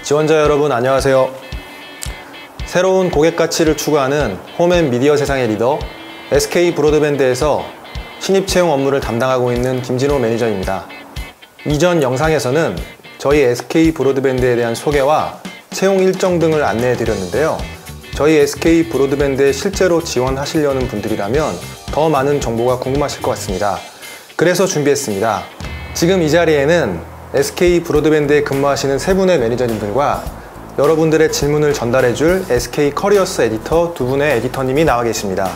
지원자 여러분 안녕하세요. 새로운 고객 가치를 추구하는 홈앤미디어 세상의 리더 SK 브로드밴드에서 신입 채용 업무를 담당하고 있는 김진호 매니저입니다. 이전 영상에서는 저희 SK 브로드밴드에 대한 소개와 채용 일정 등을 안내해 드렸는데요. 저희 SK 브로드밴드에 실제로 지원하시려는 분들이라면 더 많은 정보가 궁금하실 것 같습니다. 그래서 준비했습니다. 지금 이 자리에는 SK 브로드밴드에 근무하시는 세 분의 매니저님들과 여러분들의 질문을 전달해줄 SK 커리어스 에디터 두 분의 에디터님이 나와 계십니다.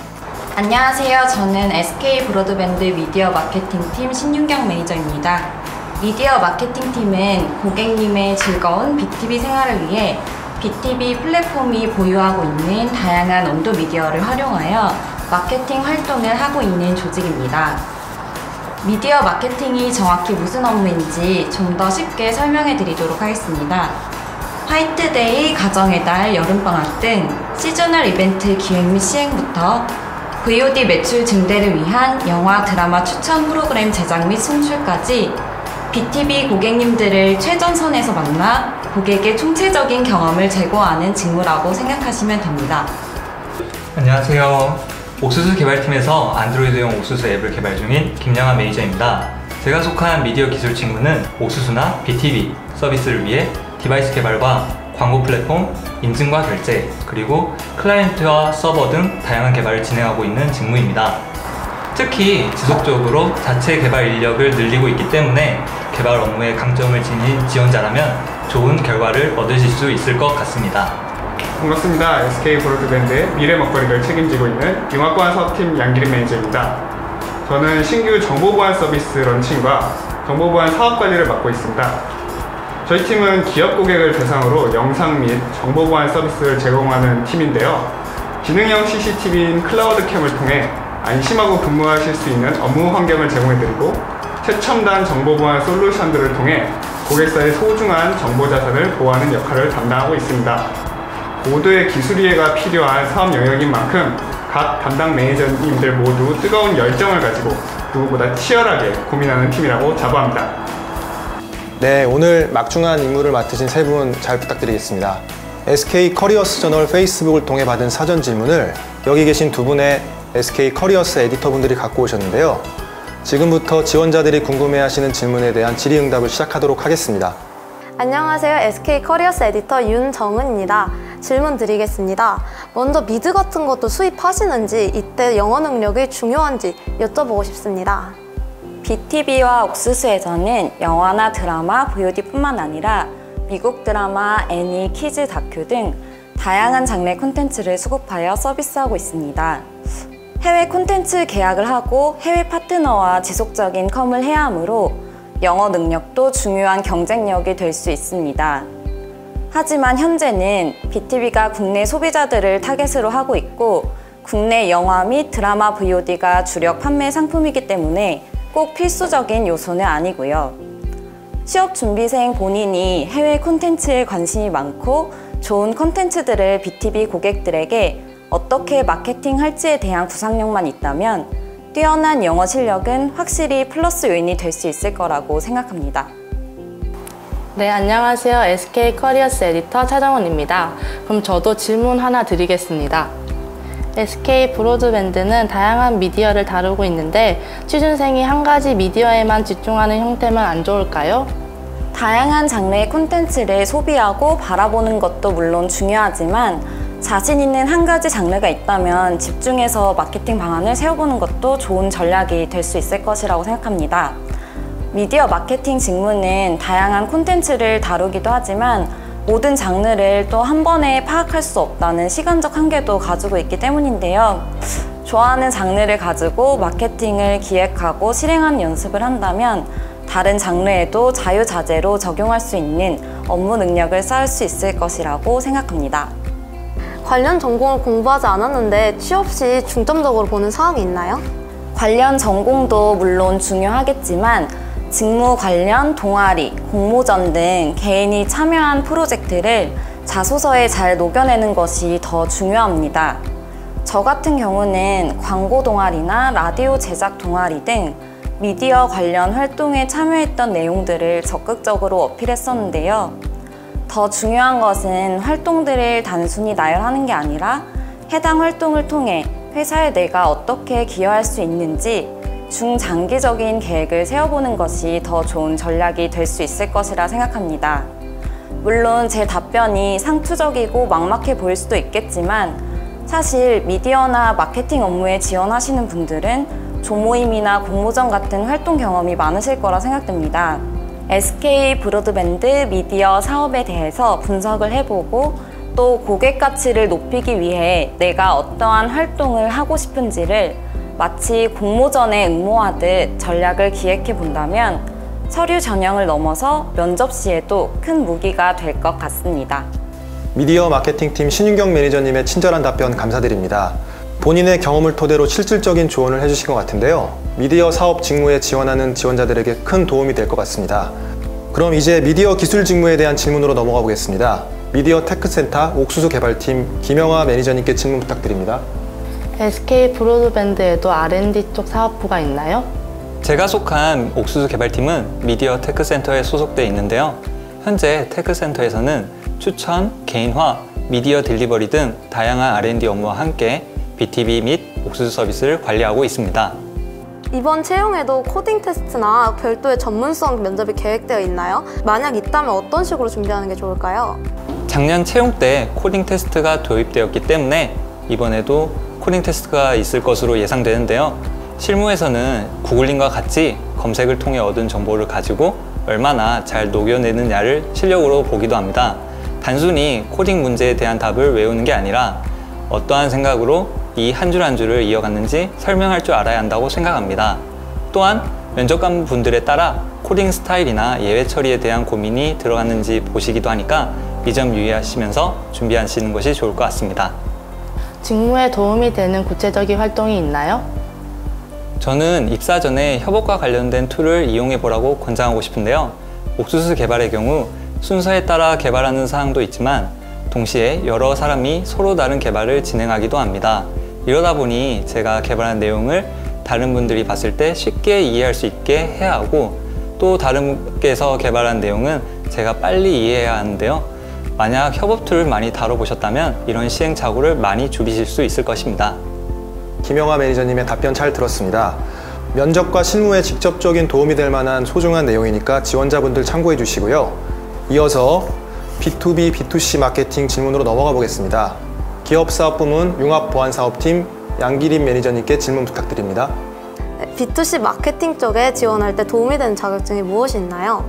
안녕하세요. 저는 SK 브로드밴드 미디어 마케팅팀 신윤경 매니저입니다. 미디어 마케팅팀은 고객님의 즐거운 BTV 생활을 위해 BTV 플랫폼이 보유하고 있는 다양한 온도 미디어를 활용하여 마케팅 활동을 하고 있는 조직입니다. 미디어 마케팅이 정확히 무슨 업무인지 좀 더 쉽게 설명해 드리도록 하겠습니다. 화이트데이, 가정의 달, 여름방학 등 시즈널 이벤트 기획 및 시행부터 VOD 매출 증대를 위한 영화, 드라마 추천 프로그램 제작 및 송출까지 BTV 고객님들을 최전선에서 만나 고객의 총체적인 경험을 제공하는 직무라고 생각하시면 됩니다. 안녕하세요. 옥수수 개발팀에서 안드로이드용 옥수수 앱을 개발 중인 김양환 매니저입니다. 제가 속한 미디어 기술 직무는 옥수수나 BTV 서비스를 위해 디바이스 개발과 광고 플랫폼, 인증과 결제, 그리고 클라이언트와 서버 등 다양한 개발을 진행하고 있는 직무입니다. 특히 지속적으로 자체 개발 인력을 늘리고 있기 때문에 개발 업무에 강점을 지닌 지원자라면 좋은 결과를 얻으실 수 있을 것 같습니다. 반갑습니다. SK 브로드밴드의 미래 먹거리를 책임지고 있는 융합보안 사업팀 양기림 매니저입니다. 저는 신규 정보보안 서비스 런칭과 정보보안 사업관리를 맡고 있습니다. 저희 팀은 기업 고객을 대상으로 영상 및 정보보안 서비스를 제공하는 팀인데요. 기능형 CCTV인 클라우드캠을 통해 안심하고 근무하실 수 있는 업무 환경을 제공해드리고 최첨단 정보보안 솔루션들을 통해 고객사의 소중한 정보 자산을 보호하는 역할을 담당하고 있습니다. 모두의 기술 이해가 필요한 사업 영역인 만큼 각 담당 매니저님들 모두 뜨거운 열정을 가지고 누구보다 치열하게 고민하는 팀이라고 자부합니다. 네, 오늘 막중한 임무를 맡으신 세 분 잘 부탁드리겠습니다. SK 커리어스 저널 페이스북을 통해 받은 사전 질문을 여기 계신 두 분의 SK 커리어스 에디터분들이 갖고 오셨는데요. 지금부터 지원자들이 궁금해하시는 질문에 대한 질의응답을 시작하도록 하겠습니다. 안녕하세요. SK 커리어스 에디터 윤정은입니다. 질문 드리겠습니다. 먼저 미드 같은 것도 수입하시는지, 이때 영어 능력이 중요한지 여쭤보고 싶습니다. BTV와 옥수수에서는 영화나 드라마, VOD뿐만 아니라 미국 드라마, 애니, 키즈, 다큐 등 다양한 장르의 콘텐츠를 수급하여 서비스하고 있습니다. 해외 콘텐츠 계약을 하고 해외 파트너와 지속적인 컴을 해야 하므로 영어 능력도 중요한 경쟁력이 될 수 있습니다. 하지만 현재는 BTV가 국내 소비자들을 타겟으로 하고 있고 국내 영화 및 드라마 VOD가 주력 판매 상품이기 때문에 꼭 필수적인 요소는 아니고요. 취업 준비생 본인이 해외 콘텐츠에 관심이 많고 좋은 콘텐츠들을 BTV 고객들에게 어떻게 마케팅할지에 대한 구상력만 있다면 뛰어난 영어 실력은 확실히 플러스 요인이 될 수 있을 거라고 생각합니다. 네, 안녕하세요. SK 커리어스 에디터 차정원입니다. 그럼 저도 질문 하나 드리겠습니다. SK 브로드밴드는 다양한 미디어를 다루고 있는데 취준생이 한 가지 미디어에만 집중하는 형태면 안 좋을까요? 다양한 장르의 콘텐츠를 소비하고 바라보는 것도 물론 중요하지만 자신 있는 한 가지 장르가 있다면 집중해서 마케팅 방안을 세워보는 것도 좋은 전략이 될 수 있을 것이라고 생각합니다. 미디어 마케팅 직무는 다양한 콘텐츠를 다루기도 하지만 모든 장르를 또 한 번에 파악할 수 없다는 시간적 한계도 가지고 있기 때문인데요. 좋아하는 장르를 가지고 마케팅을 기획하고 실행하는 연습을 한다면 다른 장르에도 자유자재로 적용할 수 있는 업무 능력을 쌓을 수 있을 것이라고 생각합니다. 관련 전공을 공부하지 않았는데 취업 시 중점적으로 보는 사항이 있나요? 관련 전공도 물론 중요하겠지만 직무 관련 동아리, 공모전 등 개인이 참여한 프로젝트를 자소서에 잘 녹여내는 것이 더 중요합니다. 저 같은 경우는 광고 동아리나 라디오 제작 동아리 등 미디어 관련 활동에 참여했던 내용들을 적극적으로 어필했었는데요. 더 중요한 것은 활동들을 단순히 나열하는 게 아니라 해당 활동을 통해 회사에 내가 어떻게 기여할 수 있는지 중장기적인 계획을 세워보는 것이 더 좋은 전략이 될 수 있을 것이라 생각합니다. 물론 제 답변이 상투적이고 막막해 보일 수도 있겠지만 사실 미디어나 마케팅 업무에 지원하시는 분들은 조모임이나 공모전 같은 활동 경험이 많으실 거라 생각됩니다. SK 브로드밴드 미디어 사업에 대해서 분석을 해보고 또 고객 가치를 높이기 위해 내가 어떠한 활동을 하고 싶은지를 마치 공모전에 응모하듯 전략을 기획해 본다면 서류 전형을 넘어서 면접 시에도 큰 무기가 될 것 같습니다. 미디어 마케팅팀 신윤경 매니저님의 친절한 답변 감사드립니다. 본인의 경험을 토대로 실질적인 조언을 해주신 것 같은데요. 미디어 사업 직무에 지원하는 지원자들에게 큰 도움이 될 것 같습니다. 그럼 이제 미디어 기술 직무에 대한 질문으로 넘어가 보겠습니다. 미디어 테크센터 옥수수 개발팀 김영아 매니저님께 질문 부탁드립니다. SK 브로드밴드에도 R&D 쪽 사업부가 있나요? 제가 속한 옥수수 개발팀은 미디어 테크센터에 소속되어 있는데요. 현재 테크센터에서는 추천, 개인화, 미디어 딜리버리 등 다양한 R&D 업무와 함께 BTV 및 옥수수 서비스를 관리하고 있습니다. 이번 채용에도 코딩 테스트나 별도의 전문성 면접이 계획되어 있나요? 만약 있다면 어떤 식으로 준비하는 게 좋을까요? 작년 채용 때 코딩 테스트가 도입되었기 때문에 이번에도 코딩 테스트가 있을 것으로 예상되는데요. 실무에서는 구글링과 같이 검색을 통해 얻은 정보를 가지고 얼마나 잘 녹여내느냐를 실력으로 보기도 합니다. 단순히 코딩 문제에 대한 답을 외우는 게 아니라 어떠한 생각으로 이 한 줄 한 줄을 이어갔는지 설명할 줄 알아야 한다고 생각합니다. 또한 면접관 분들에 따라 코딩 스타일이나 예외 처리에 대한 고민이 들어갔는지 보시기도 하니까 이 점 유의하시면서 준비하시는 것이 좋을 것 같습니다. 직무에 도움이 되는 구체적인 활동이 있나요? 저는 입사 전에 협업과 관련된 툴을 이용해 보라고 권장하고 싶은데요. 옥수수 개발의 경우 순서에 따라 개발하는 사항도 있지만 동시에 여러 사람이 서로 다른 개발을 진행하기도 합니다. 이러다 보니 제가 개발한 내용을 다른 분들이 봤을 때 쉽게 이해할 수 있게 해야 하고 또 다른 분께서 개발한 내용은 제가 빨리 이해해야 하는데요. 만약 협업 툴을 많이 다뤄보셨다면 이런 시행착오를 많이 줄이실 수 있을 것입니다. 김영아 매니저님의 답변 잘 들었습니다. 면접과 실무에 직접적인 도움이 될 만한 소중한 내용이니까 지원자분들 참고해 주시고요. 이어서 B2B, B2C 마케팅 질문으로 넘어가 보겠습니다. 기업사업부문 융합보안사업팀 양기림 매니저님께 질문 부탁드립니다. B2C 마케팅 쪽에 지원할 때 도움이 되는 자격증이 무엇이 있나요?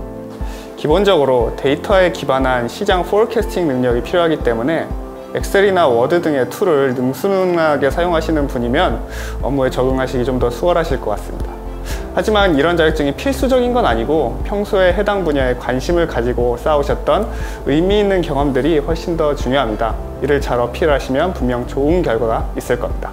기본적으로 데이터에 기반한 시장 포캐스팅 능력이 필요하기 때문에 엑셀이나 워드 등의 툴을 능수능하게 사용하시는 분이면 업무에 적응하시기 좀 더 수월하실 것 같습니다. 하지만 이런 자격증이 필수적인 건 아니고 평소에 해당 분야에 관심을 가지고 쌓으셨던 의미 있는 경험들이 훨씬 더 중요합니다. 이를 잘 어필하시면 분명 좋은 결과가 있을 겁니다.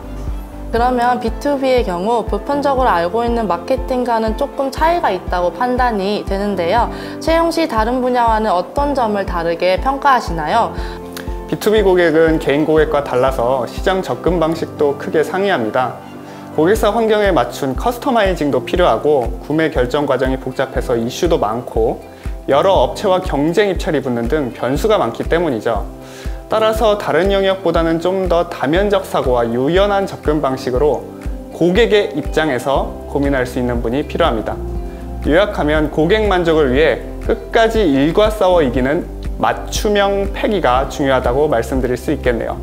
그러면 B2B의 경우 보편적으로 알고 있는 마케팅과는 조금 차이가 있다고 판단이 되는데요. 채용 시 다른 분야와는 어떤 점을 다르게 평가하시나요? B2B 고객은 개인 고객과 달라서 시장 접근 방식도 크게 상이합니다. 고객사 환경에 맞춘 커스터마이징도 필요하고 구매 결정 과정이 복잡해서 이슈도 많고 여러 업체와 경쟁 입찰이 붙는 등 변수가 많기 때문이죠. 따라서 다른 영역보다는 좀 더 다면적 사고와 유연한 접근 방식으로 고객의 입장에서 고민할 수 있는 분이 필요합니다. 요약하면 고객 만족을 위해 끝까지 일과 싸워 이기는 맞춤형 패기가 중요하다고 말씀드릴 수 있겠네요.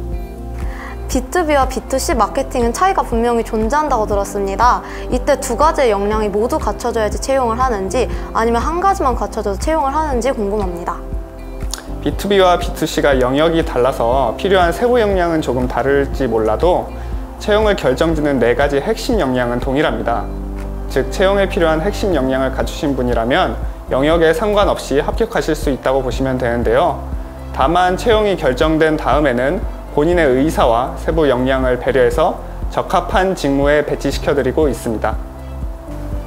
B2B와 B2C 마케팅은 차이가 분명히 존재한다고 들었습니다. 이때 두 가지의 역량이 모두 갖춰져야지 채용을 하는지 아니면 한 가지만 갖춰져도 채용을 하는지 궁금합니다. B2B와 B2C가 영역이 달라서 필요한 세부 역량은 조금 다를지 몰라도 채용을 결정짓는 4가지 핵심 역량은 동일합니다. 즉 채용에 필요한 핵심 역량을 갖추신 분이라면 영역에 상관없이 합격하실 수 있다고 보시면 되는데요. 다만 채용이 결정된 다음에는 본인의 의사와 세부 역량을 배려해서 적합한 직무에 배치시켜드리고 있습니다.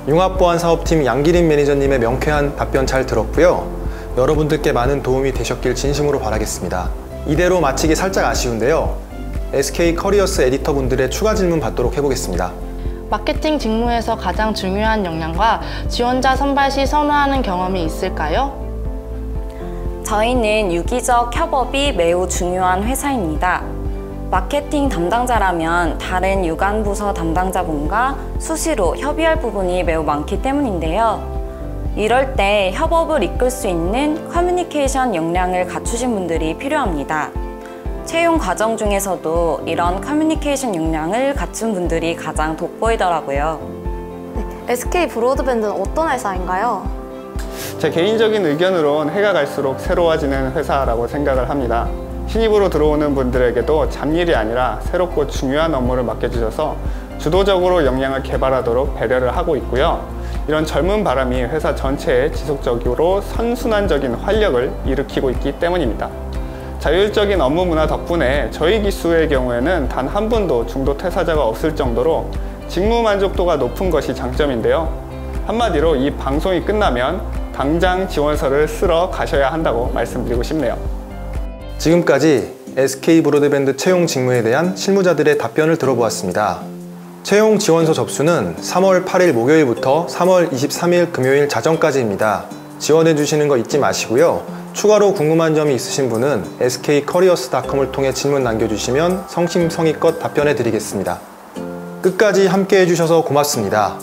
융합보안사업팀 양기림 매니저님의 명쾌한 답변 잘 들었고요. 여러분들께 많은 도움이 되셨길 진심으로 바라겠습니다. 이대로 마치기 살짝 아쉬운데요. SK 커리어스 에디터 분들의 추가 질문 받도록 해보겠습니다. 마케팅 직무에서 가장 중요한 역량과 지원자 선발 시 선호하는 경험이 있을까요? 저희는 유기적 협업이 매우 중요한 회사입니다. 마케팅 담당자라면 다른 유관부서 담당자분과 수시로 협의할 부분이 매우 많기 때문인데요. 이럴 때 협업을 이끌 수 있는 커뮤니케이션 역량을 갖추신 분들이 필요합니다. 채용 과정 중에서도 이런 커뮤니케이션 역량을 갖춘 분들이 가장 돋보이더라고요. SK 브로드밴드는 어떤 회사인가요? 제 개인적인 의견으론 해가 갈수록 새로워지는 회사라고 생각을 합니다. 신입으로 들어오는 분들에게도 잡일이 아니라 새롭고 중요한 업무를 맡겨주셔서 주도적으로 역량을 개발하도록 배려를 하고 있고요. 이런 젊은 바람이 회사 전체에 지속적으로 선순환적인 활력을 일으키고 있기 때문입니다. 자율적인 업무 문화 덕분에 저희 기수의 경우에는 단 한 분도 중도 퇴사자가 없을 정도로 직무 만족도가 높은 것이 장점인데요. 한마디로 이 방송이 끝나면 당장 지원서를 쓰러 가셔야 한다고 말씀드리고 싶네요. 지금까지 SK 브로드밴드 채용 직무에 대한 실무자들의 답변을 들어보았습니다. 채용 지원서 접수는 3월 8일 목요일부터 3월 23일 금요일 자정까지입니다. 지원해 주시는 거 잊지 마시고요. 추가로 궁금한 점이 있으신 분은 skcareers.com을 통해 질문 남겨주시면 성심성의껏 답변해 드리겠습니다. 끝까지 함께 해주셔서 고맙습니다.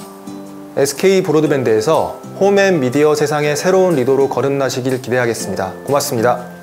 SK 브로드밴드에서 홈 앤 미디어 세상의 새로운 리더로 거듭나시길 기대하겠습니다. 고맙습니다.